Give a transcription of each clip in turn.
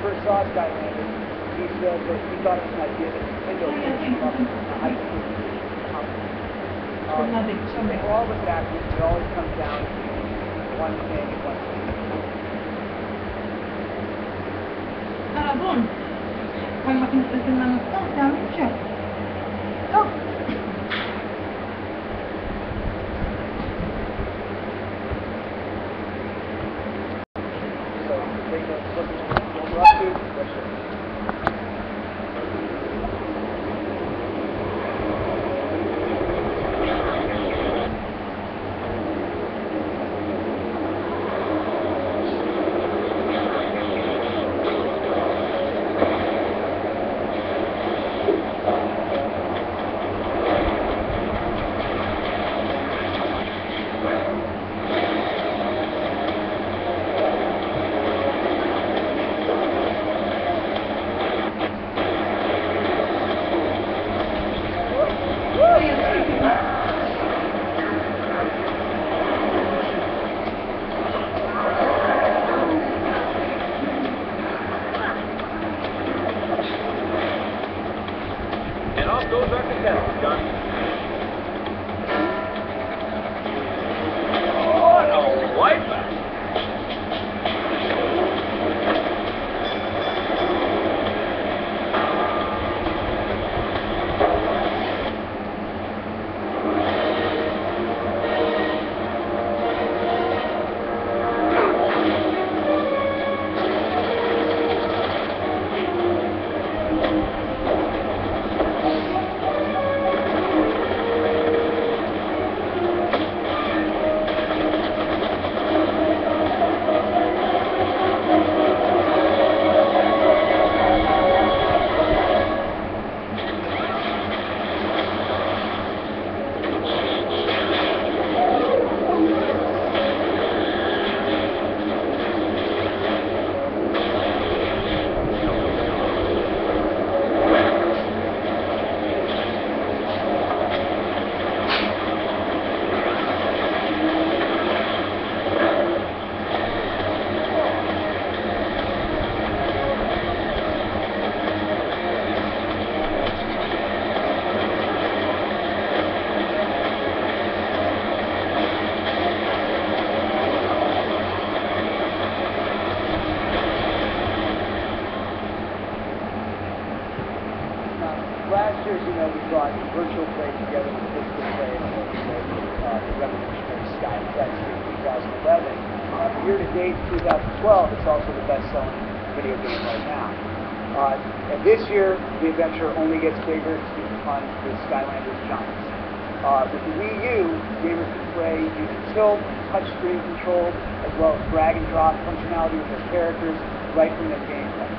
first saw Skylander, he said that he thought it was an idea that Nintendo came up with. I think it was for all the factors, it always comes down to one thing and one thing. Razon. Pag makintasin na nasta, damage siya. Oh! So, take a look at what we're up to. Yes, sir. Those are contestants, John. What a wipeout! Last year, as you know, we brought virtual play together with physical play and the revolutionary Skype. That's in 2011. Year to date, 2012, it's also the best-selling video game right now. And this year, the adventure only gets bigger on the Skylanders Giants. With the Wii U, gamers can play using tilt, touchscreen control, as well as drag and drop functionality with their characters right from their gameplay.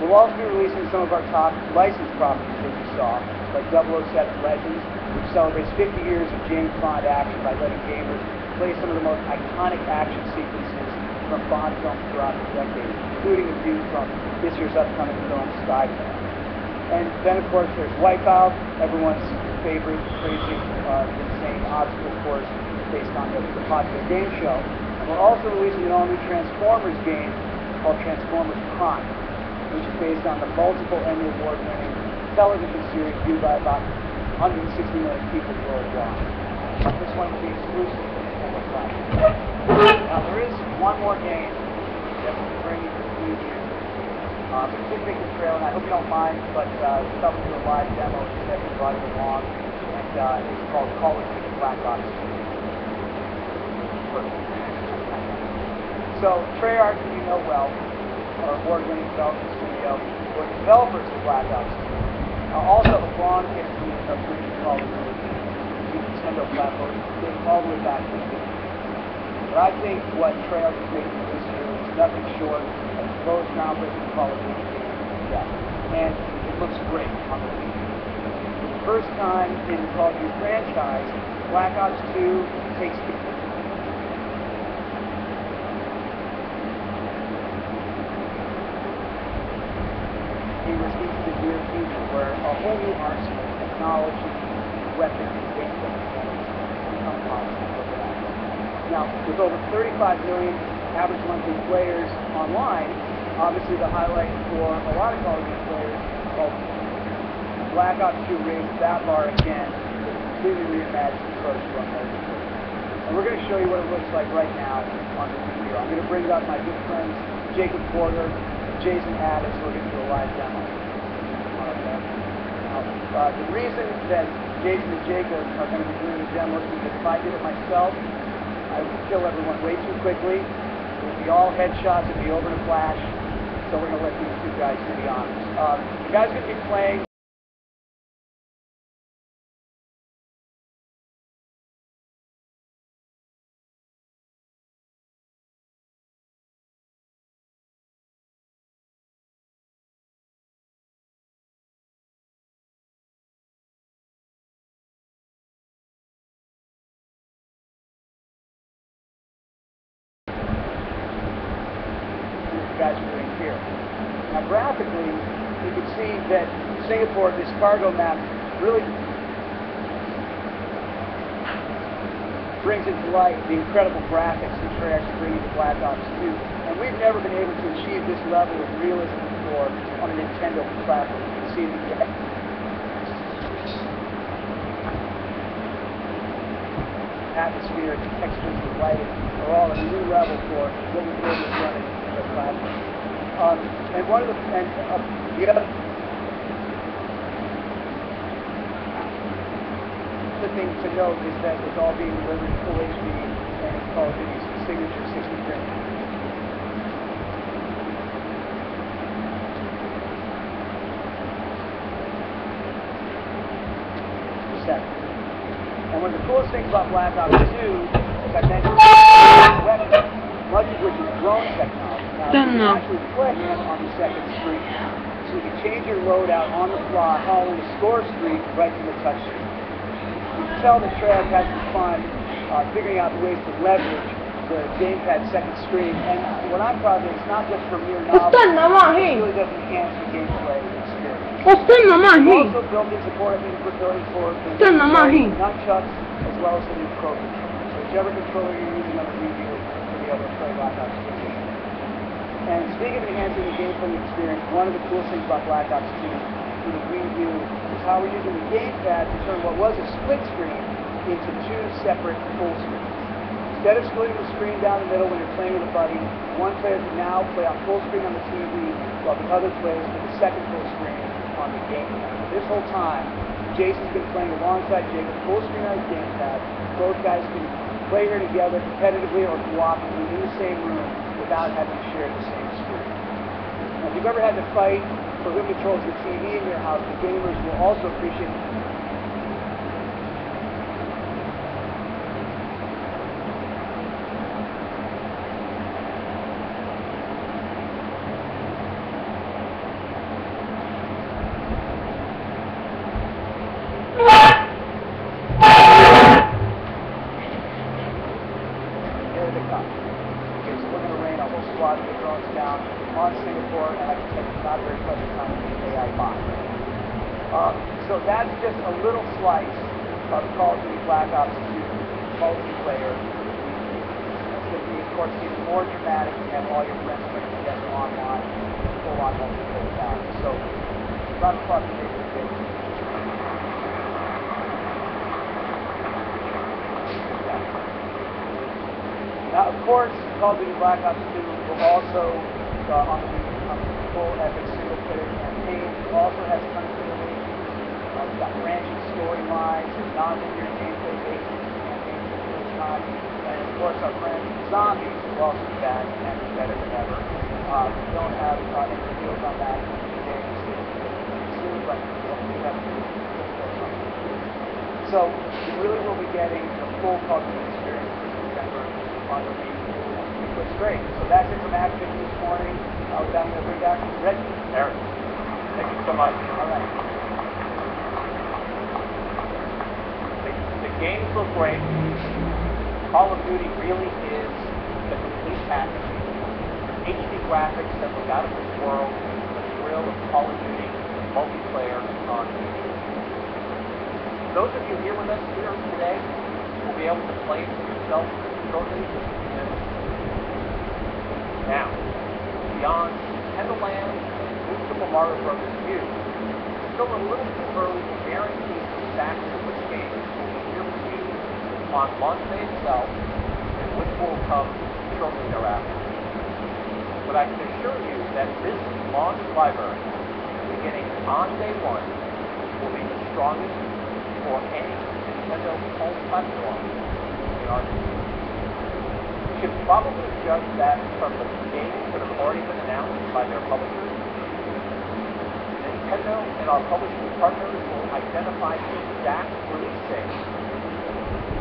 We'll also be releasing some of our top licensed properties that you saw, like 007 Legends, which celebrates 50 years of James Bond action by letting gamers play some of the most iconic action sequences from Bond films throughout the decade, including a few from this year's upcoming film Skyfall. And then, of course, there's Wipeout, everyone's favorite crazy, insane obstacle course based on the popular game show. And we're also releasing an all-new Transformers game called Transformers Prime, which is based on the multiple Emmy Award-winning television series viewed by about 160 million people worldwide. This one will be exclusive to the Nintendo platform. Now, there is one more game that we'll be bringing to the preview. We did make the trailer, and I hope you don't mind, but we thought we'd do a live demo instead of brought it along, and it's called Call of Duty Black Ops 2. So, Treyarch, who you know well, our award-winning development studio, or the developers of Black Ops 2, also have a long history of bringing Call of Duty to Nintendo platforms, dating all the way back to the 50s. But I think what Treyarch is making this year is nothing short of the most groundbreaking Call of Duty game yet, and it looks great on the Wii. For the first time in the Call of Duty franchise, Black Ops 2 takes into the near future, where a whole new arsenal of technology, weapons, and gameplay mechanics become possible for that. Now, with over 35 million average monthly players online, obviously the highlight for a lot of Call of Duty players called Black Ops 2 raised that bar again with a completely reimagined approach to our multiplayer. And we're going to show you what it looks like right now on the video. I'm going to bring up my good friends Jacob Porter and Jason Addis, who are going to do a live demo. Now, the reason that Jason and Jacob are going to be doing the demo is because if I did it myself, I would kill everyone way too quickly. It would be all headshots, it would be over in a flash. So we're going to let these two guys do the honors. The guys are going to be playing. Guys are doing here. Now graphically, you can see that Singapore, this cargo map, really brings into light the incredible graphics that Treyarch is bringing to Black Ops 2. And we've never been able to achieve this level of realism before on a Nintendo platform. You can see the atmosphere, the textures, the lighting are all at a new level for what we've been able to run in the platform. And one of the thing to note is that it's all being delivered in full HD and it's Call of Duty's signature 60 frame. And one of the coolest things about Black Ops 2, as I mentioned, Webcam, much of which is drone technology. Now, you can actually play on the second screen. So you can change your loadout on the fly, following the score streak right from the touch screen. You can tell that Treyarch had some fun figuring out ways to leverage the gamepad second screen. And what I'm proud of is not just for mere novelty, it really does enhance the gameplay experience. We've also built in support and capability for the nunchucks as well as the new Pro Controller. So whichever controller you're using on the review, you'll be able to play Black Ops 2. And speaking of enhancing the gameplay experience, one of the coolest things about Black Ops 2 through the Wii U is how we're using the gamepad to turn what was a split screen into two separate full screens. Instead of splitting the screen down the middle when you're playing with a buddy, one player can now play on full screen on the TV while the other plays with the second full screen on the gamepad. This whole time, Jason's been playing alongside Jacob full screen on his gamepad. Both guys can play here together competitively or cooperatively in the same room without having to share the same screen. Now, if you've ever had to fight for who controls the TV in your house, the gamers will also appreciate on Singapore, and I can tell you it's not a very pleasant time to be an AI bot. So that's just a little slice of Call of Duty Black Ops 2 multiplayer. It's going to be, of course, even more dramatic when you have all your friends playing together online, full-on multiplayer battle. So, round of applause for Jason. Now, of course, Call of Duty Black Ops 2 will also on the full epic single player campaign. It also has tons of innovations. It's got branching storylines and non-linear gameplay based campaigns for the first time. And of course our friends zombies will also be back and better than ever. We don't have any reveals on that today, soon, but hopefully that's so you really will be getting the full Call of Duty experience this September on the Wii U. It looks great. So that's it from Activision this morning. With that, I'm going to bring back Reggie. Eric, thank you so much. All right. The games look great. Call of Duty really is the complete package. HD graphics that look out of this world, the thrill of Call of Duty multiplayer on TV. Those of you here with us here today will be able to play it for yourself shortly. And now, beyond Nintendo Land and New Super Mario Bros. U, it's still a little too early to guarantee exactly which games will appear for you on launch day itself and which will come shortly thereafter. But I can assure you that this launch library, beginning on day one, will be the strongest for any Nintendo home platform in our history. You can probably judge that from the games that have already been announced by their publishers. Nintendo and our publishing partners will identify the exact release date.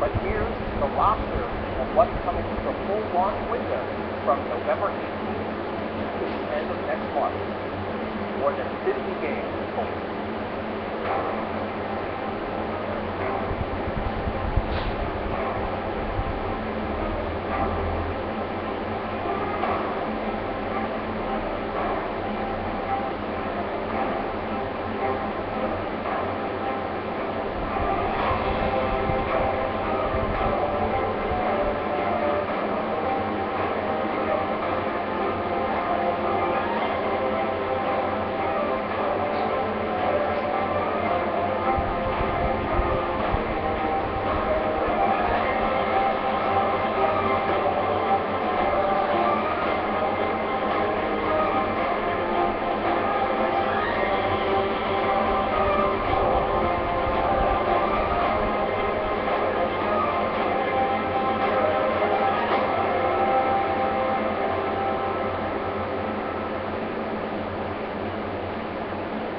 But here's the roster of what's coming to the full launch window from November 18th to the end of next month. More than 50 games in total.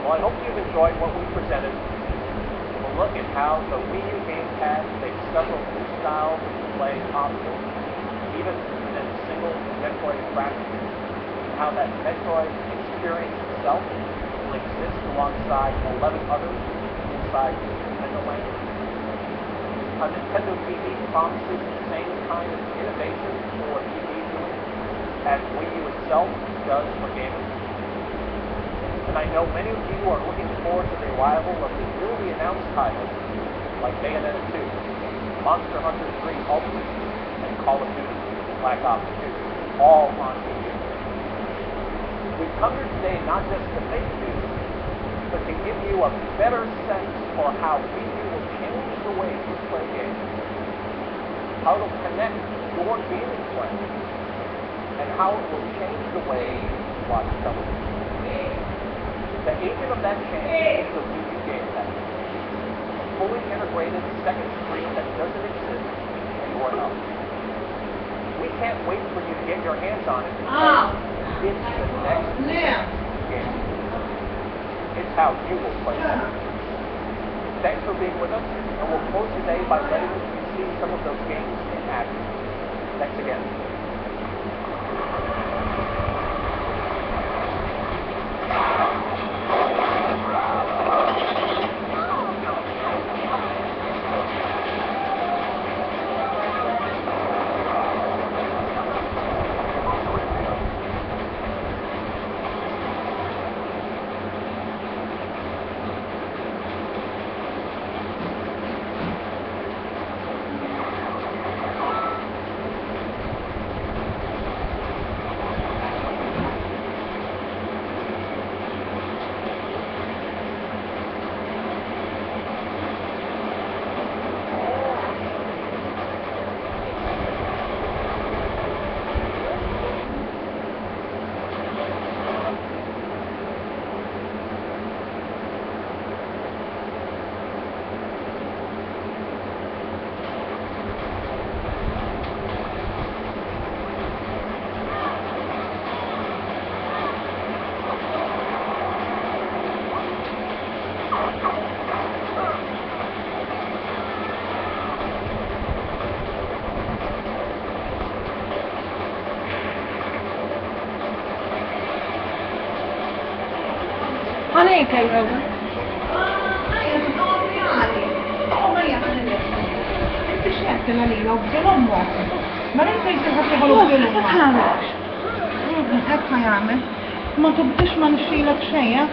Well, I hope you've enjoyed what we presented. A look at how the Wii U gamepad makes several new styles of play possible, even in a single Metroid fraction, and how that Metroid experience itself will exist alongside 11 others inside Nintendo Land. How Nintendo TV promises the same kind of innovation for TV viewing as Wii U itself does for gaming. And I know many of you are looking forward to the arrival of the newly announced titles like Bayonetta 2, Monster Hunter 3 Ultimate, and Call of Duty Black Ops 2, all on Wii U. We've come here today not just to make news, but to give you a better sense for how Wii U will change the way you play games, how it will connect your gaming plan, and how it will change the way you watch television. The agent of that change is the Wii U gamepad, a fully integrated second screen that doesn't exist anywhere else. We can't wait for you to get your hands on it because it's the next game. It's how you will play that. Thanks for being with us, and we'll close today by letting you see some of those games in action. Thanks again. Honey came over. انت شاكلة ليلة وبجلون واحد ما ننسى يحطي غلو بجلون واحد هكا يعمل ما تبقيش ما نشيلك شيء